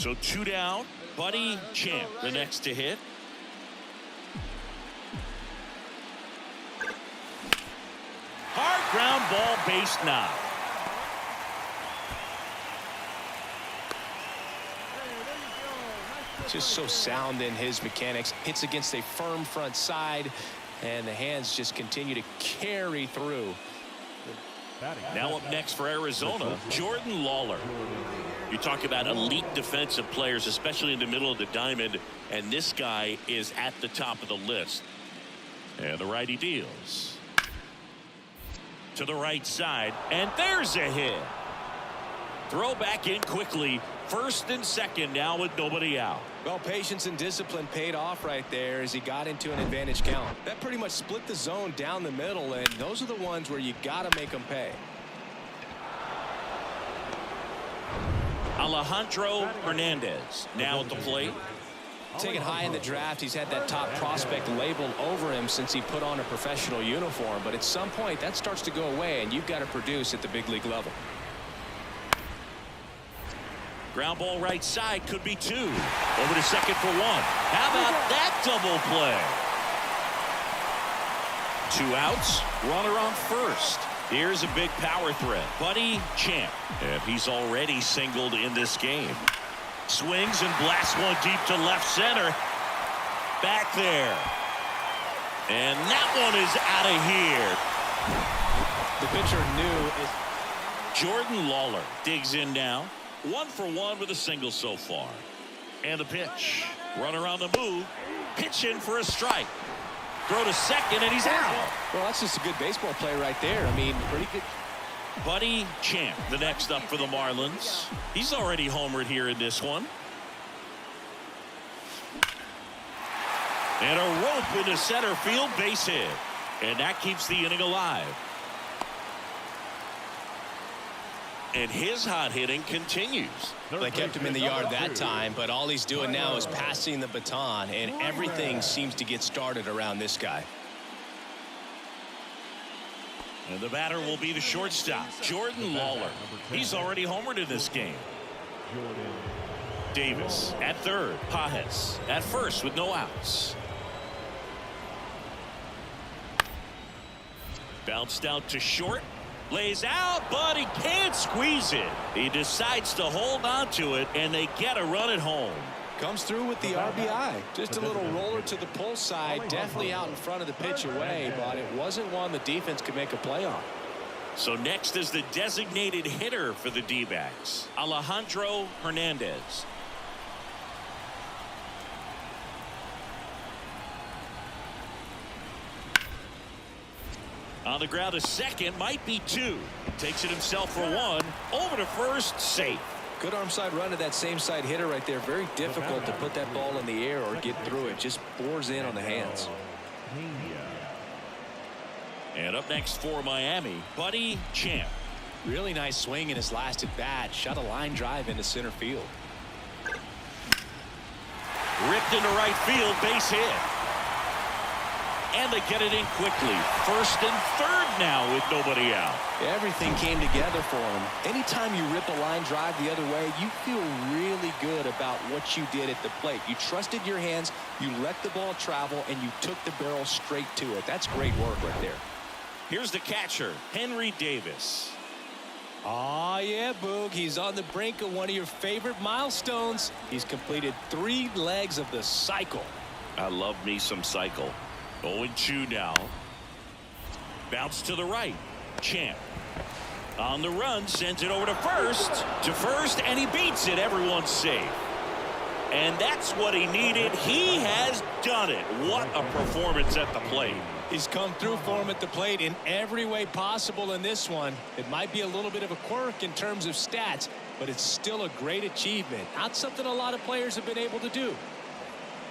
So 2 down. Buddy Champ, the next to hit. Hard ground ball, base knock. Just so sound in his mechanics. Hits against a firm front side, and the hands just continue to carry through. Now up next for Arizona, Jordan Lawler. You talk about elite defensive players, especially in the middle of the diamond, and this guy is at the top of the list. And the righty deals. To the right side, and there's a hit. Throw back in quickly. First and second now with nobody out. Well, patience and discipline paid off right there as he got into an advantage count. That pretty much split the zone down the middle, and those are the ones where you got to make them pay. Alejandro Hernandez now at the plate. Taken high in the draft, he's had that top prospect labeled over him since he put on a professional uniform. But at some point, that starts to go away, and you've got to produce at the big league level. Ground ball right side, could be 2. Over to second for 1. How about that double play? 2 outs, runner on first. Here's a big power threat. Buddy Champ. And he's already singled in this game. Swings and blasts one deep to left center. Back there. And that one is out of here. The pitcher knew it. Jordan Lawler digs in now. 1 for 1 with a single so far. And the pitch. Runner on the move. Pitch in for a strike. Throw to second, and he's out. Well, that's just a good baseball play right there. I mean, pretty good. Buddy Champ, the next up for the Marlins. He's already homered here in this one. And a rope into center field, base hit. And that keeps the inning alive. And his hot hitting continues. They kept him in the yard that time, but all he's doing now is passing the baton, and everything seems to get started around this guy. And the batter will be the shortstop, Jordan Lawler. He's already homered in this game. Davis at third. Pajes at first with no outs. Bounced out to short. Lays out, but he can't squeeze it. He decides to hold on to it, and they get a run at home. Comes through with the RBI. Just a little roller to the pull side. Definitely out in front of the pitch away, but it wasn't one the defense could make a play on. So next is the designated hitter for the D-backs, Alejandro Hernandez. On the ground, a second, might be 2. Takes it himself for 1. Over to first, safe. Good arm side run to that same side hitter right there. Very difficult to put that ball in the air or get through it. Just bores in on the hands. And up next for Miami, Buddy Champ. Really nice swing in his last at bat. Shot a line drive into center field. Ripped into right field, base hit. And they get it in quickly. First and third now with nobody out. Everything came together for him. Anytime you rip a line drive the other way, you feel really good about what you did at the plate. You trusted your hands, you let the ball travel, and you took the barrel straight to it. That's great work right there. Here's the catcher, Henry Davis. Oh, yeah, Boog. He's on the brink of one of your favorite milestones. He's completed 3 legs of the cycle. I love me some cycle. 0-2 now. Bounce to the right. Champ. On the run, sends it over to first, and he beats it. Everyone's safe. And that's what he needed. He has done it. What a performance at the plate. He's come through for him at the plate in every way possible in this one. It might be a little bit of a quirk in terms of stats, but it's still a great achievement. Not something a lot of players have been able to do.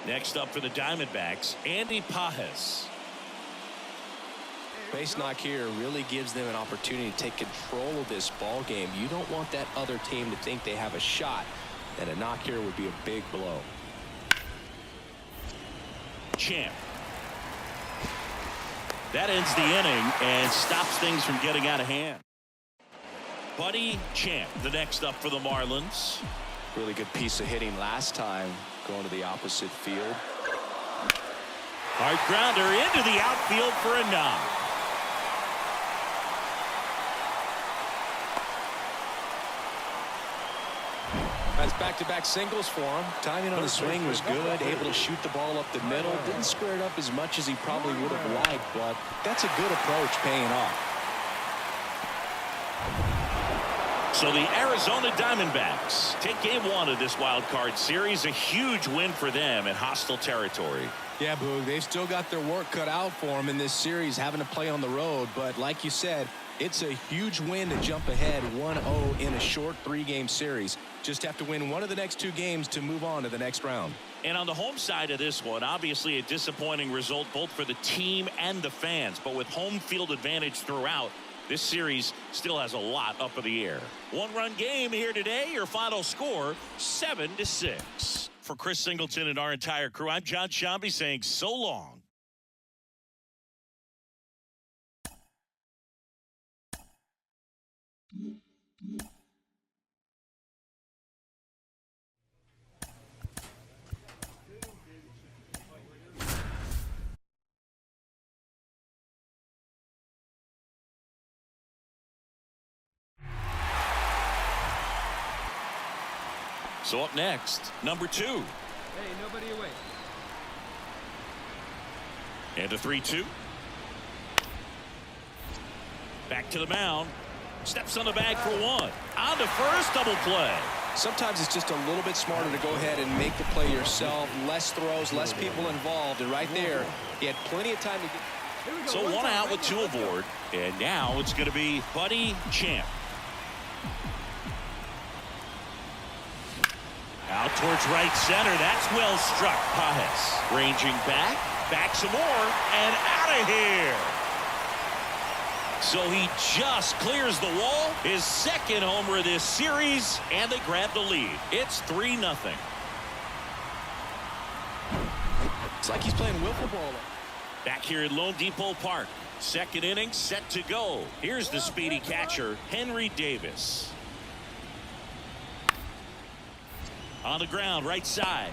Next up for the Diamondbacks, Andy Pajes. Base knock here really gives them an opportunity to take control of this ball game. You don't want that other team to think they have a shot, and a knock here would be a big blow. Champ. That ends the inning and stops things from getting out of hand. Buddy Champ, the next up for the Marlins. Really good piece of hitting last time, going to the opposite field. Hard grounder into the outfield for a knock. That's back-to-back singles for him. Timing on the swing was good, able to shoot the ball up the middle. Didn't square it up as much as he probably would have liked, but that's a good approach paying off. So the Arizona Diamondbacks take game one of this wild card series. A huge win for them in hostile territory. Yeah, Boog, they've still got their work cut out for them in this series, having to play on the road. But like you said, it's a huge win to jump ahead 1-0 in a short 3-game series. Just have to win one of the next 2 games to move on to the next round. And on the home side of this one, obviously a disappointing result both for the team and the fans. But with home field advantage throughout, this series still has a lot up in the air. 1-run game here today. Your final score, 7-6. For Chris Singleton and our entire crew, I'm John Shambi saying so long. So up next, number 2. Hey, nobody away. And a 3-2. Back to the mound. Steps on the bag for 1. On to first, double play. Sometimes it's just a little bit smarter to go ahead and make the play yourself. Less throws, less people involved. And right there, he had plenty of time to get. So 1 out with 2 aboard. And now it's going to be Buddy Champ. Out towards right center. That's well struck. Pajes ranging back some more, and out of here. So he just clears the wall. His second homer of this series, and they grab the lead. It's 3-0. It's like he's playing wiffle ball. Back here at Lone Depot Park. Second inning set to go. Here's the speedy catcher, Henry Davis. On the ground, right side.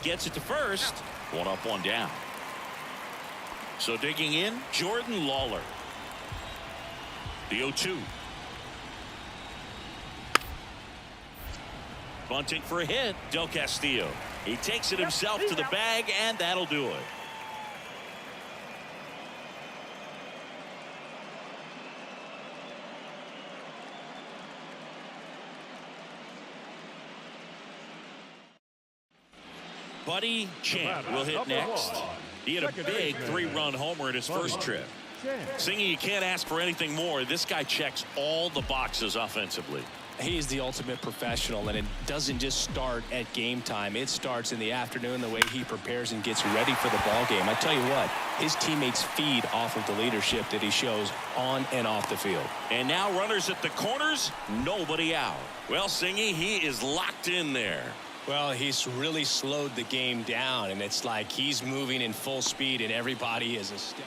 Gets it to first. 1 up, 1 down. So digging in, Jordan Lawler. The 0-2. Bunting for a hit, Del Castillo. He takes it himself to the bag, and that'll do it. Buddy Champ will hit next. He had a big 3-run homer in his first trip. Singy, you can't ask for anything more. This guy checks all the boxes offensively. He's the ultimate professional, and it doesn't just start at game time. It starts in the afternoon, the way he prepares and gets ready for the ball game. I tell you what, his teammates feed off of the leadership that he shows on and off the field. And now runners at the corners, nobody out. Well, Singy, he is locked in there. Well, he's really slowed the game down, and it's like he's moving in full speed, and everybody is a step.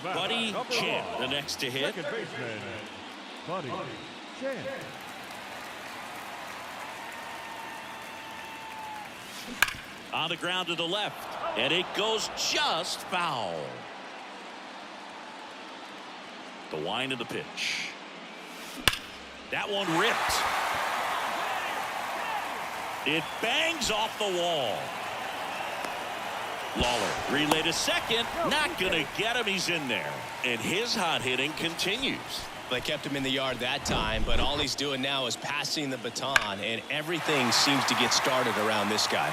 Buddy Champ, the next to hit. Second baseman, Buddy Champ. On the ground to the left, and it goes just foul. The wind of the pitch. That one ripped. It bangs off the wall. Lawler relay to second. Not going to get him. He's in there. And his hot hitting continues. They kept him in the yard that time, but all he's doing now is passing the baton, and everything seems to get started around this guy.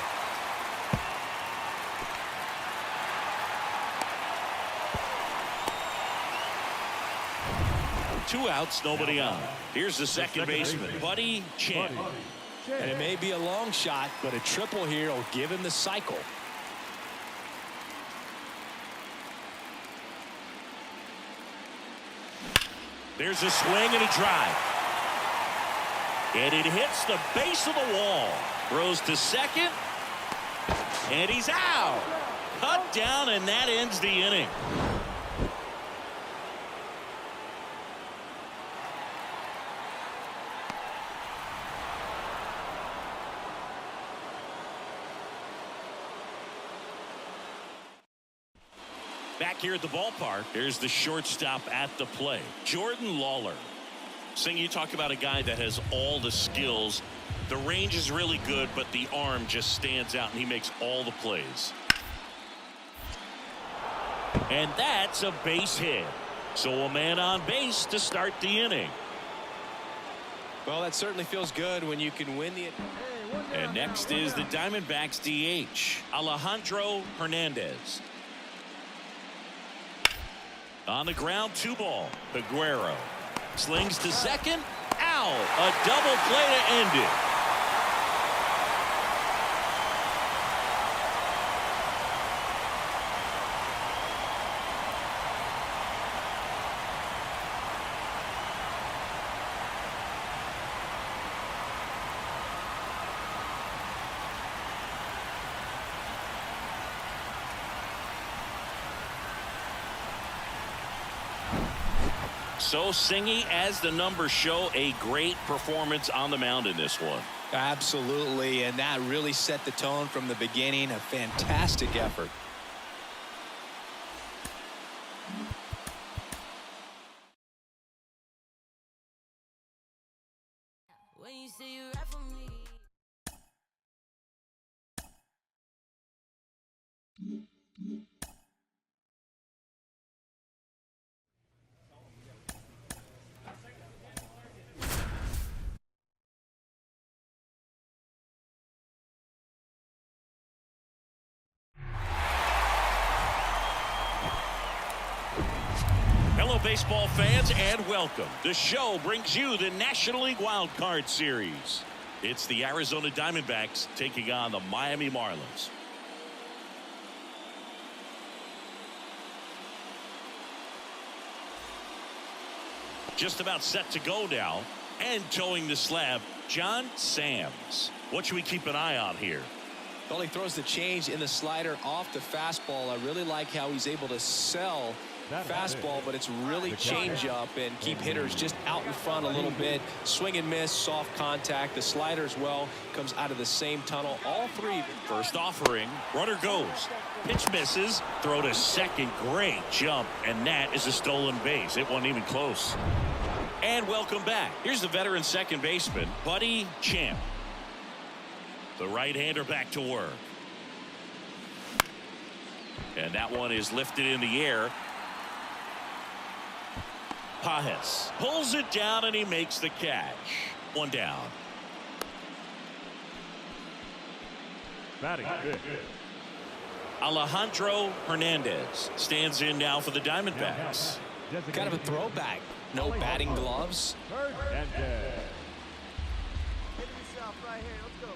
Two outs, nobody on. Here's the second baseman, Buddy Champ. And it may be a long shot, but a triple here will give him the cycle. There's a swing and a drive. And it hits the base of the wall. Throws to second. And he's out. Cut down, and that ends the inning. Back here at the ballpark, here's the shortstop at the plate, Jordan Lawler. Sing, you talk about a guy that has all the skills. The range is really good, but the arm just stands out, and he makes all the plays. And that's a base hit. So a man on base to start the inning. Well, that certainly feels good when you can win the. And next is the Diamondbacks DH, Alejandro Hernandez. On the ground, 2-ball. Peguero slings to second. Out. A double play to end it. So Singy, as the numbers show, a great performance on the mound in this one. Absolutely, and that really set the tone from the beginning. A fantastic effort. When you say you're right for me. Hello, baseball fans, and welcome. The show brings you the National League Wild Card Series. It's the Arizona Diamondbacks taking on the Miami Marlins. Just about set to go now, and towing the slab, John Sams. What should we keep an eye on here? Well, he throws the change in the slider off the fastball. I really like how he's able to sell fastball, but it's really change up and keep hitters just out in front a little bit. Swing and miss, soft contact. The slider as well comes out of the same tunnel. All three. First offering, runner goes. Pitch misses, throw to second, great jump, and that is a stolen base. It wasn't even close. And welcome back. Here's the veteran second baseman, Buddy Champ. The right-hander back to work. And that one is lifted in the air. Pajes pulls it down and he makes the catch. One down. Batting good. Alejandro Hernandez stands in now for the Diamondbacks. Kind of a throwback. No batting gloves. Third and dead. Get yourself right here. Let's go.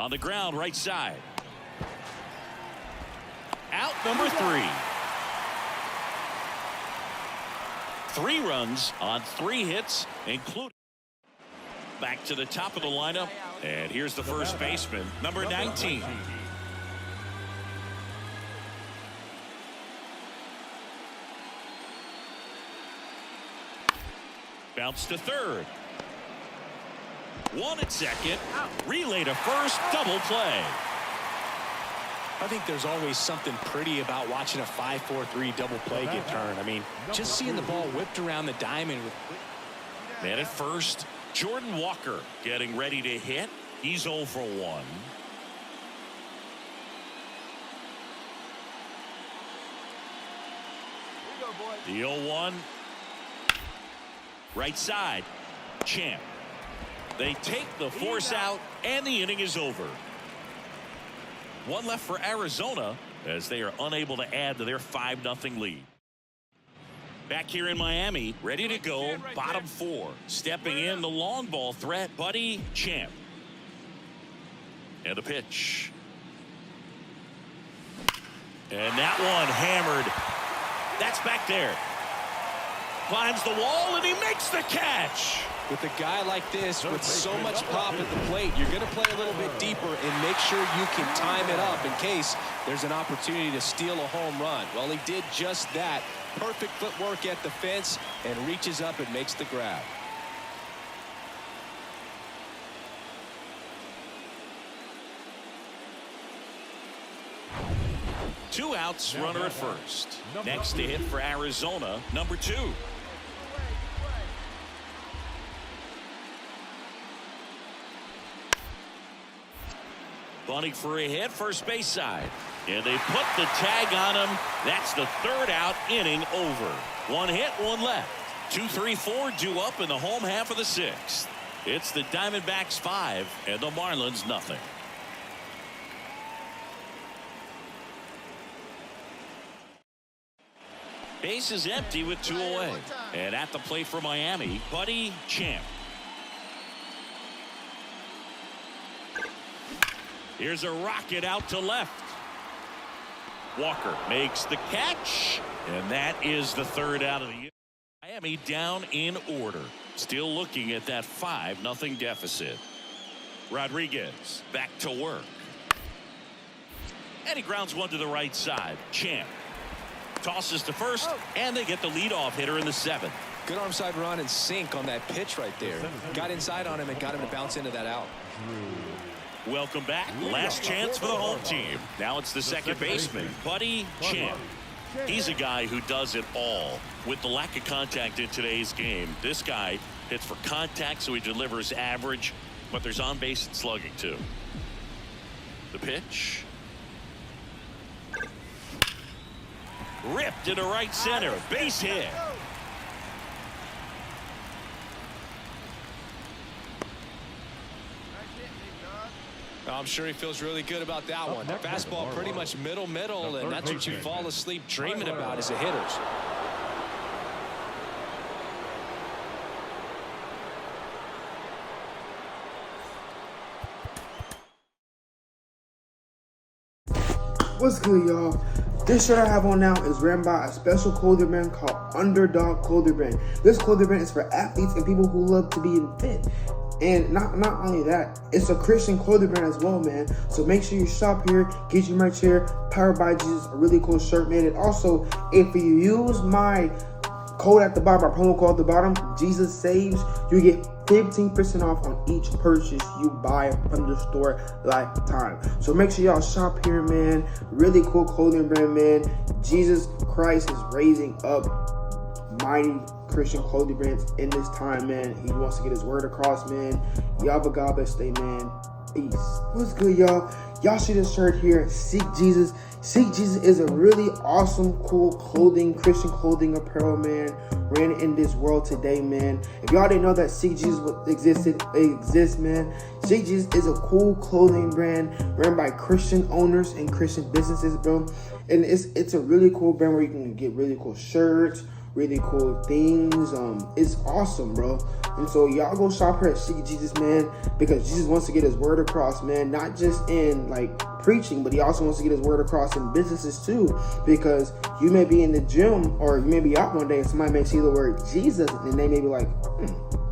On the ground, right side. Out number 3. 3 runs on 3 hits, including. Back to the top of the lineup, and here's the first baseman, number 19. Bounce to third. 1 at second. Relay to first. Double play. I think there's always something pretty about watching a 5-4-3 double play get turned. I mean, just seeing the ball whipped around the diamond with. Man at first, Jordan Walker getting ready to hit. He's 0 for 1. The 0-1. Right side. Champ. They take the force out, and the inning is over. 1 left for Arizona as they are unable to add to their 5-0 lead. Back here in Miami, ready to go, bottom 4. Stepping in the long ball threat, Buddy Champ. And a pitch. And that one hammered. That's back there. Climbs the wall, and he makes the catch. With a guy like this, with so much pop at the plate, you're going to play a little bit deeper and make sure you can time it up in case there's an opportunity to steal a home run. Well, he did just that. Perfect footwork at the fence and reaches up and makes the grab. 2 outs, runner at first. Next to hit for Arizona, number 2. Bunting for a hit, first base side. And they put the tag on him. That's the 3rd out, inning over. 1 hit, 1 left. 2, 3, 4 due up in the home half of the 6th. It's the Diamondbacks 5 and the Marlins nothing. Base is empty with 2 away. And at the plate for Miami, Buddy Champ. Here's a rocket out to left. Walker makes the catch. And that is the 3rd out of the year. Miami down in order. Still looking at that 5-0 deficit. Rodriguez back to work. And he grounds one to the right side. Champ tosses to first, and they get the leadoff hitter in the 7th. Good arm side run and sink on that pitch right there. Got inside on him and got him to bounce into that out. Welcome back. Last chance for the home team. Now it's the second baseman, Buddy Champ. He's a guy who does it all. With the lack of contact in today's game, this guy hits for contact, so he delivers average, but there's on base and slugging too. The pitch. Ripped into right center. Base hit. I'm sure he feels really good about that one. Fastball pretty much middle, and that's what you fall asleep dreaming about as a hitters. What's good, y'all? This shirt I have on now is ran by a special clothing brand called Underdog Clothing Brand. This clothing brand is for athletes and people who love to be in fit. And not only that, it's a Christian clothing brand as well, man. So make sure you shop here, get your merch here. Powered by Jesus, a really cool shirt, man. And also, if you use my code at the bottom, our promo code at the bottom, Jesus Saves, you get 15% off on each purchase you buy from the store lifetime. So make sure y'all shop here, man. Really cool clothing brand, man. Jesus Christ is raising up mighty Christian clothing brands in this time, man. He wants to get his word across, man. Y'all have a God bless day, man. Peace. What's good, y'all? Y'all see this shirt here, Seek Jesus. Seek Jesus is a really awesome, cool clothing, Christian clothing apparel, man. Ran in this world today, man. If y'all didn't know that Seek Jesus exists, man. Seek Jesus is a cool clothing brand ran by Christian owners and Christian businesses, bro. And it's a really cool brand where you can get really cool shirts, really cool things. It's awesome, bro. And so y'all go shop here at Seek Jesus, man, because Jesus wants to get his word across, man, not just in like preaching, but he also wants to get his word across in businesses too, because you may be in the gym or you may be out one day and somebody may see the word Jesus and they may be like,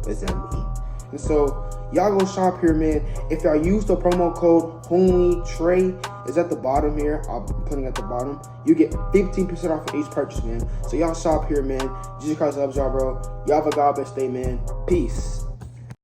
what's that mean? And so y'all go shop here, man. If y'all use the promo code HOMITRAY, is at the bottom here. I'm putting it at the bottom. You get 15% off of each purchase, man. So y'all shop here, man. Jesus Christ loves y'all, bro. Y'all have a God bless day, man. Peace.